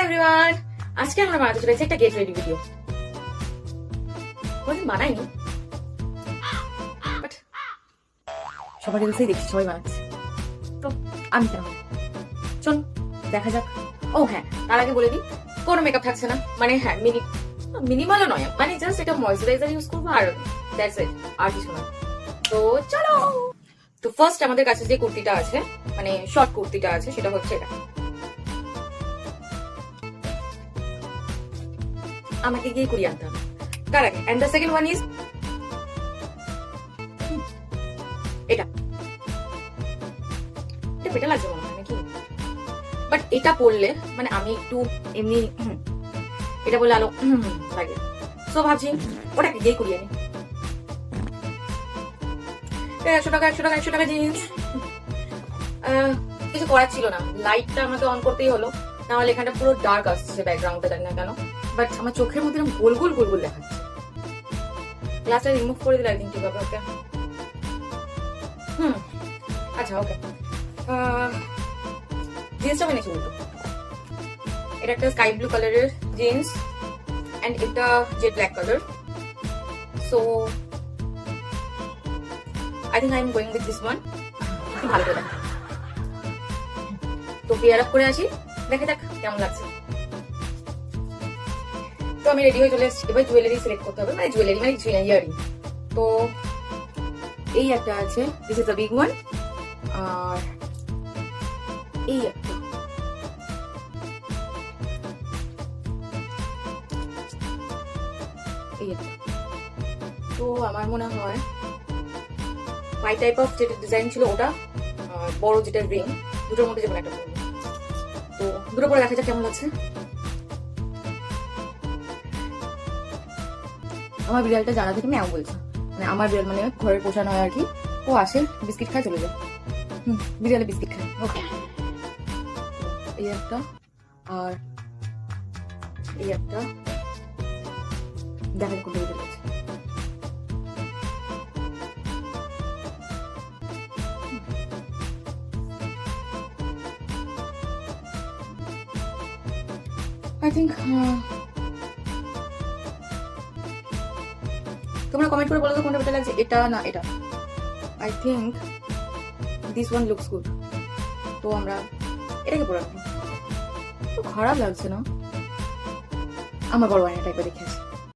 Everyone, আজকে আমরা বানাতে চলেছি একটা গেট রেডি ভিডিও। কোনদিন বানাইনি, বাট সবার রিলসেই দেখছি সবাই বানাচ্ছে, তো আমি কেন? চল দেখা যাক। ও হ্যাঁ, তার আগে বলে দিই কোনো মেকআপ থাকছে না, মানে হ্যাঁ মিনিমালও নয়, মানে জাস্ট এটা ময়শ্চারাইজার ইউজ করবো আর দ্যাটস ইট, আর কিছু না। তো চলো। তো ফার্স্ট আমাদের কাছে যে কুর্তিটা আছে, মানে শর্ট কুর্তিটা আছে, সেটা হচ্ছে এটা। আমাকে গিয়ে করিয়ে আনতে হবে তার আগে। And the second one is এটা। এটা বেটার লাগছে মনে হয় নাকি, বাট এটা পরলে মানে আমি একটু এমনি এটা বললে আলো লাগে, সো ভাবছি ওটাকে গিয়ে করিয়ে আনি। 100 টাকা জিন্স, কিছু করার ছিল না, লাইটটা আমাকে অন করতেই হলো, নাহলে এখানটা পুরো ডার্ক আসছে ব্যাকগ্রাউন্ডটা, জানি না কেন, বাট আমার চোখের মধ্যে গোল গোল গোল গোল দেখাচ্ছে। গ্লাসটা রিমুভ করে দিলে একদিন ঠিক হবে। ওকে, আচ্ছা ওকে। জিন্সটা মেনেছি বলতো, এটা একটা স্কাই ব্লু কালারের জিন্স এন্ড এটা jet black colour, so I think I am going with this one. ভালো করে দেখ, তো পেয়ার আপ করে আসি, দেখে দেখ কেমন লাগছে। তো আমি রেডি হয়ে চলে এসেছি, এবার জুয়েলারি সিলেক্ট করতে হবে, মানে জুয়েলারি মানে কিছু ইয়ারিং। তো এই একটা আছে, this is the big one, আর এই একটা, এই একটা। তো আমার মনে হয় পাই টাইপ অফ যেটা ডিজাইন ছিল ওটা, বড় যেটা রিং, দুটোর মধ্যে যেমন একটা করবো। তো দুটো পরে দেখা যাক কেমন লাগছে। আমার বিড়ালটা জানা থেকে ম্যাও বলছে, মানে আমার বিড়াল মানে ঘরের পোষা নয় আর কি, ও আসে বিস্কিট খায় চলে যায়। বিড়ালে বিস্কিট খায়। ওকে, এই একটা আর এই একটা, দেখা কোনটা বেশি লাগছে। আই থিঙ্ক তোমরা কমেন্ট করে বলো তো কোনটা বেটার লাগছে, এটা না এটা। I think this one looks good, তো আমরা এটাকে পরে রাখবো। তো খারাপ লাগছে না, আমার বড় আয়নাটা একবার দেখে আসি।